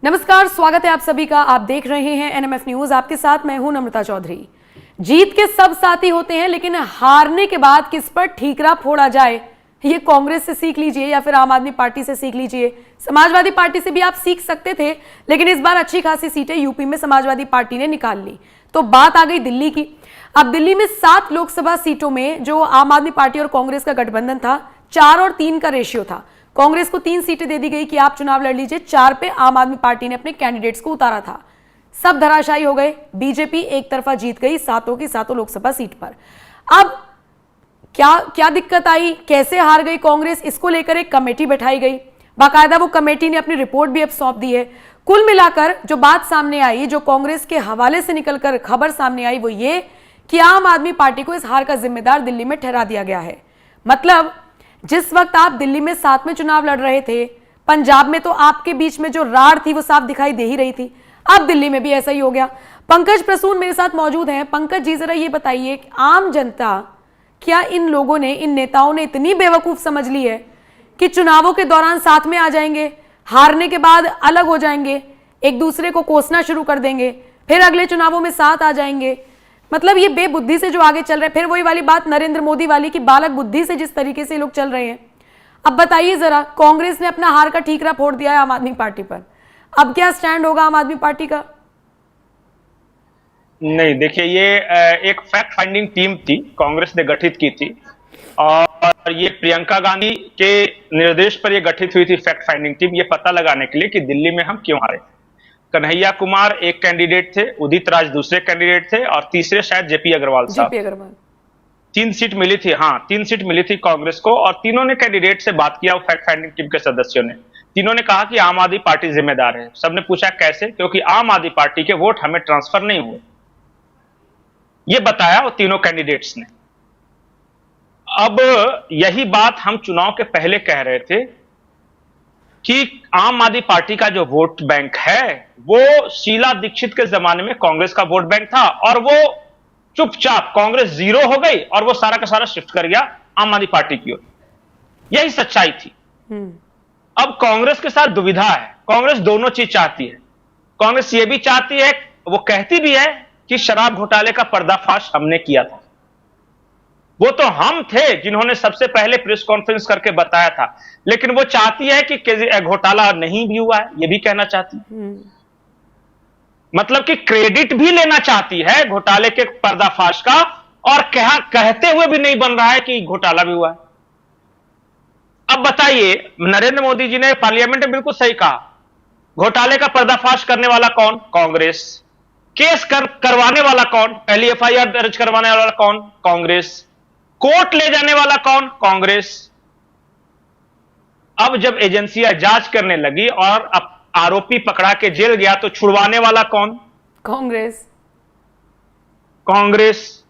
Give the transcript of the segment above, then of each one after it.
नमस्कार, स्वागत है आप सभी का। आप देख रहे हैं एनएमएफ न्यूज। आपके साथ मैं हूं नम्रता चौधरी। जीत के सब साथी होते हैं, लेकिन हारने के बाद किस पर ठीकरा फोड़ा जाए, ये कांग्रेस से सीख लीजिए या फिर आम आदमी पार्टी से सीख लीजिए। समाजवादी पार्टी से भी आप सीख सकते थे, लेकिन इस बार अच्छी खासी सीटें यूपी में समाजवादी पार्टी ने निकाल ली। तो बात आ गई दिल्ली की। अब दिल्ली में 7 लोकसभा सीटों में जो आम आदमी पार्टी और कांग्रेस का गठबंधन था, 4 और 3 का रेशियो था। कांग्रेस को 3 सीटें दे दी गई कि आप चुनाव लड़ लीजिए। 4 पे आम आदमी पार्टी ने अपने कैंडिडेट्स को उतारा था। सब धराशायी हो गए। बीजेपी एक तरफा जीत गई 7 की 7 लोकसभा सीट पर। अब क्या दिक्कत आई, कैसे हार गई कांग्रेस, इसको लेकर एक कमेटी बैठाई गई। बाकायदा वो कमेटी ने अपनी रिपोर्ट भी अब सौंप दी है। कुल मिलाकर जो बात सामने आई, जो कांग्रेस के हवाले से निकलकर खबर सामने आई, वो ये कि आम आदमी पार्टी को इस हार का जिम्मेदार दिल्ली में ठहरा दिया गया है। मतलब जिस वक्त आप दिल्ली में साथ में चुनाव लड़ रहे थे, पंजाब में तो आपके बीच में जो राड़ थी वो साफ दिखाई दे ही रही थी। अब दिल्ली में भी ऐसा ही हो गया। पंकज प्रसून मेरे साथ मौजूद हैं। पंकज जी, जरा ये बताइए, आम जनता, क्या इन लोगों ने, इन नेताओं ने इतनी बेवकूफ समझ ली है कि चुनावों के दौरान साथ में आ जाएंगे, हारने के बाद अलग हो जाएंगे, एक दूसरे को कोसना शुरू कर देंगे, फिर अगले चुनावों में साथ आ जाएंगे? मतलब ये बेबुद्धि से जो आगे चल रहे हैं, फिर वही वाली बात नरेंद्र मोदी वाली की बालक बुद्धि से जिस तरीके से लोग चल रहे हैं। अब बताइए जरा, कांग्रेस ने अपना हार का ठीकरा फोड़ दिया है आम आदमी पार्टी पर। अब क्या स्टैंड होगा आम आदमी पार्टी का? नहीं, देखिए, ये एक फैक्ट फाइंडिंग टीम थी, कांग्रेस ने गठित की थी और ये प्रियंका गांधी के निर्देश पर ये गठित हुई थी फैक्ट फाइंडिंग टीम, ये पता लगाने के लिए कि दिल्ली में हम क्यों हारे। कन्हैया कुमार एक कैंडिडेट थे, उदित राज दूसरे कैंडिडेट थे और तीसरे शायद जेपी अग्रवाल साहब। 3 सीट मिली थी। हाँ, 3 सीट मिली थी कांग्रेस को और तीनों ने कैंडिडेट से बात किया, फैक्ट फाइंडिंग टीम के सदस्यों ने। तीनों ने कहा कि आम आदमी पार्टी जिम्मेदार है। सबने पूछा कैसे? क्योंकि आम आदमी पार्टी के वोट हमें ट्रांसफर नहीं हुए, ये बताया वो तीनों कैंडिडेट्स ने। अब यही बात हम चुनाव के पहले कह रहे थे कि आम आदमी पार्टी का जो वोट बैंक है वो शीला दीक्षित के जमाने में कांग्रेस का वोट बैंक था और वो चुपचाप कांग्रेस 0 हो गई और वो सारा का सारा शिफ्ट कर गया आम आदमी पार्टी की ओर। यही सच्चाई थी। अब कांग्रेस के साथ दुविधा है। कांग्रेस दोनों चीज चाहती है। कांग्रेस ये भी चाहती है, वो कहती भी है कि शराब घोटाले का पर्दाफाश हमने किया था। वो तो हम थे जिन्होंने सबसे पहले प्रेस कॉन्फ्रेंस करके बताया था, लेकिन वो चाहती है कि घोटाला नहीं भी हुआ है, ये भी कहना चाहती है। मतलब कि क्रेडिट भी लेना चाहती है घोटाले के पर्दाफाश का और कहते हुए भी नहीं बन रहा है कि घोटाला भी हुआ है। अब बताइए, नरेंद्र मोदी जी ने पार्लियामेंट में बिल्कुल सही कहा, घोटाले का पर्दाफाश करने वाला कौन? कांग्रेस। केस करवाने वाला कौन? पहली एफआईआर दर्ज करवाने वाला कौन? कांग्रेस। कोर्ट ले जाने वाला कौन? कांग्रेस। अब जब एजेंसियां जांच करने लगी और अब आरोपी पकड़ा के जेल गया तो छुड़वाने वाला कौन? कांग्रेस। कांग्रेस।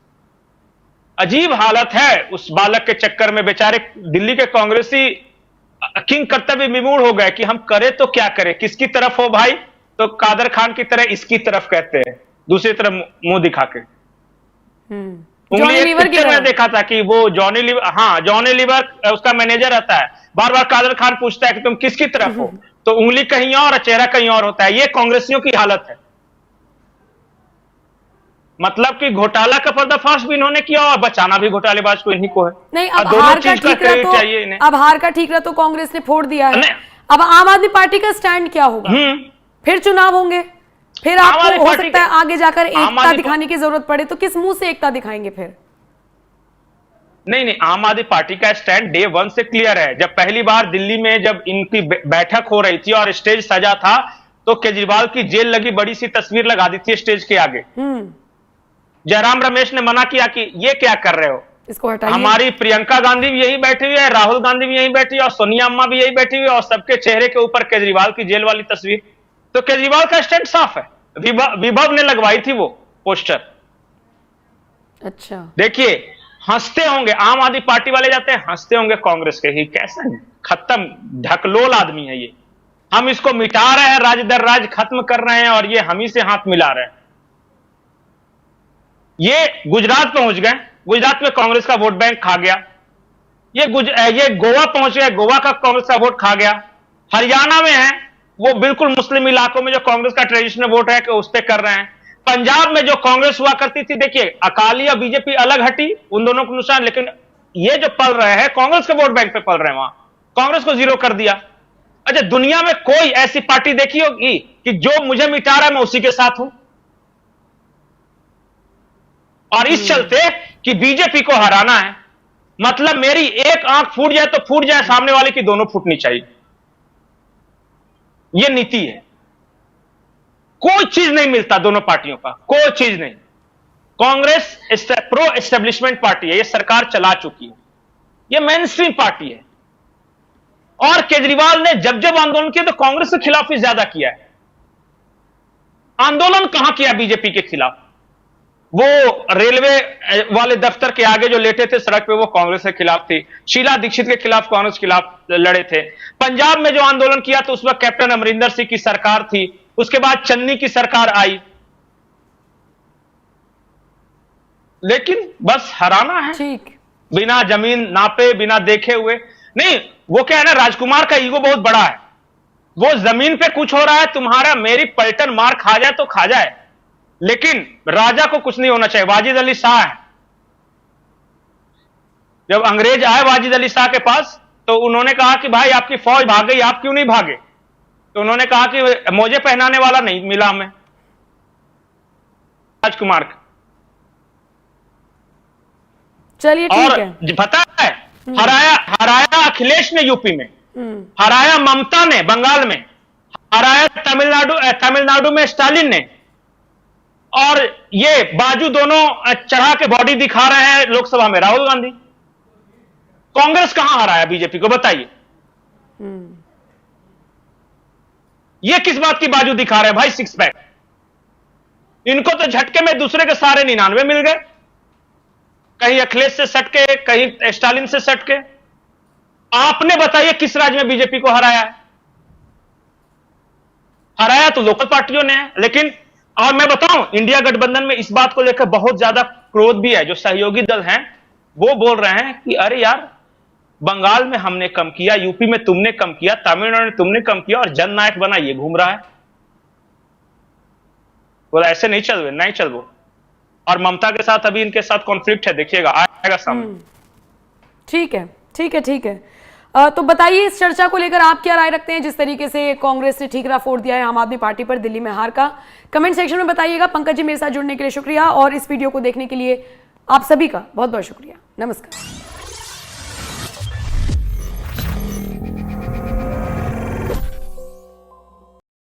अजीब हालत है उस बालक के चक्कर में। बेचारे दिल्ली के कांग्रेसी किंग कर्तव्य विमूढ़ हो गए कि हम करें तो क्या करें, किसकी तरफ हो भाई? तो कादर खान की तरह इसकी तरफ कहते हैं, दूसरी तरफ मुंह दिखा के। उंगली पिक्चर में देखा था कि वो जॉनी लीवर, हाँ जॉनी लीवर उसका मैनेजर रहता है, बार बार कादर खान पूछता है कि तुम किसकी तरफ हो, तो उंगली कहीं और चेहरा कहीं और होता है। ये कांग्रेसियों की हालत है। मतलब कि घोटाला का पर्दाफाश भी इन्होंने किया और बचाना भी घोटालेबाज को इन्हीं को है। नहीं, अब हार का ठीकरा तो चाहिए इन्हें। अब हार का ठीकरा तो कांग्रेस ने फोड़ दिया है। अब आम आदमी पार्टी का स्टैंड क्या होगा? फिर चुनाव होंगे, फिर आपको हो सकता है आगे जाकर एकता दिखाने की जरूरत पड़े, तो किस मुंह से एकता दिखाएंगे फिर? नहीं, आम आदमी पार्टी का स्टैंड डे 1 से क्लियर है। जब पहली बार दिल्ली में जब इनकी बैठक हो रही थी और स्टेज सजा था, तो केजरीवाल की जेल लगी बड़ी सी तस्वीर लगा दी थी स्टेज के आगे। जयराम रमेश ने मना किया कि ये क्या कर रहे हो, इसको हटाइए। हमारी प्रियंका गांधी भी यही बैठी हुई है, राहुल गांधी भी यही बैठी है और सोनिया अम्मा भी यही बैठी हुई है और सबके चेहरे के ऊपर केजरीवाल की जेल वाली तस्वीर। तो केजरीवाल का स्टैंड साफ है। विभव ने लगवाई थी वो पोस्टर। अच्छा, देखिए, हंसते होंगे आम आदमी पार्टी वाले, जाते हैं हंसते होंगे कांग्रेस के ही, कैसा खत्म ढकलोल आदमी है ये, हम इसको मिटा रहे हैं, राज दर राज खत्म कर रहे हैं और ये हम ही से हाथ मिला रहे हैं। ये गुजरात पहुंच गए, गुजरात में कांग्रेस का वोट बैंक खा गया। ये गोवा पहुंच गए, गोवा का कांग्रेस का वोट खा गया। हरियाणा में है, वो बिल्कुल मुस्लिम इलाकों में जो कांग्रेस का ट्रेडिशनल वोट है कि उस पर कर रहे हैं। पंजाब में जो कांग्रेस हुआ करती थी, देखिए अकाली और बीजेपी अलग हटी, उन दोनों को नुकसान, लेकिन ये जो पल रहे हैं कांग्रेस के वोट बैंक पे पल रहे हैं, वहां कांग्रेस को जीरो कर दिया। अच्छा, दुनिया में कोई ऐसी पार्टी देखी होगी कि जो मुझे मिटा रहा है मैं उसी के साथ हूं? और इस चलते कि बीजेपी को हराना है, मतलब मेरी एक आंख फूट जाए तो फूट जाए, सामने वाले की दोनों फूटनी चाहिए। यह नीति है। कोई चीज नहीं मिलता दोनों पार्टियों का, कोई चीज नहीं। कांग्रेस प्रो एस्टेब्लिशमेंट पार्टी है, यह सरकार चला चुकी है, यह मेन स्ट्रीम पार्टी है। और केजरीवाल ने जब जब आंदोलन किया तो कांग्रेस के खिलाफ ही ज्यादा किया है। आंदोलन कहां किया बीजेपी के खिलाफ? वो रेलवे वाले दफ्तर के आगे जो लेटे थे सड़क पे, वो कांग्रेस के खिलाफ थी। शीला दीक्षित के खिलाफ कांग्रेस के खिलाफ लड़े थे। पंजाब में जो आंदोलन किया तो उस वक्त कैप्टन अमरिंदर सिंह की सरकार थी, उसके बाद चन्नी की सरकार आई। लेकिन बस हराना है, ठीक, बिना जमीन नापे, बिना देखे हुए नहीं। वो क्या है ना, राजकुमार का ईगो बहुत बड़ा है। वो जमीन पे कुछ हो रहा है, तुम्हारा मेरी पलटन मार खा जाए तो खा जाए, लेकिन राजा को कुछ नहीं होना चाहिए। वाजिद अली शाह है, जब अंग्रेज आए वाजिद अली शाह के पास तो उन्होंने कहा कि भाई आपकी फौज भाग गई, आप क्यों नहीं भागे? तो उन्होंने कहा कि मुझे पहनाने वाला नहीं मिला हमें। राजकुमार का चलिए ठीक है। और पता है, हराया अखिलेश ने यूपी में, हराया ममता ने बंगाल में, हराया तमिलनाडु में स्टालिन ने, और ये बाजू दोनों चढ़ा के बॉडी दिखा रहे हैं लोकसभा में राहुल गांधी। कांग्रेस कहां हराया बीजेपी को, बताइए? ये किस बात की बाजू दिखा रहे हैं भाई? Six pack. इनको तो झटके में दूसरे के सारे 99 मिल गए, कहीं अखिलेश से सटके, कहीं स्टालिन से सटके। आपने बताइए किस राज्य में बीजेपी को हराया है? हराया तो लोकल पार्टियों ने है। लेकिन और मैं बताऊं, इंडिया गठबंधन में इस बात को लेकर बहुत ज्यादा क्रोध भी है। जो सहयोगी दल हैं वो बोल रहे हैं कि अरे यार, बंगाल में हमने कम किया, यूपी में तुमने कम किया, तमिलनाडु में तुमने कम किया, और जननायक बना ये घूम रहा है। बोला ऐसे नहीं चल वो। और ममता के साथ अभी इनके साथ कॉन्फ्लिक्ट है, देखिएगा आएगा सामने। ठीक है। तो बताइए इस चर्चा को लेकर आप क्या राय रखते हैं, जिस तरीके से कांग्रेस ने ठीकरा फोड़ दिया है आम आदमी पार्टी पर दिल्ली में हार का? कमेंट सेक्शन में बताइएगा। पंकज जी मेरे साथ जुड़ने के लिए शुक्रिया, और इस वीडियो को देखने के लिए आप सभी का बहुत बहुत शुक्रिया। नमस्कार।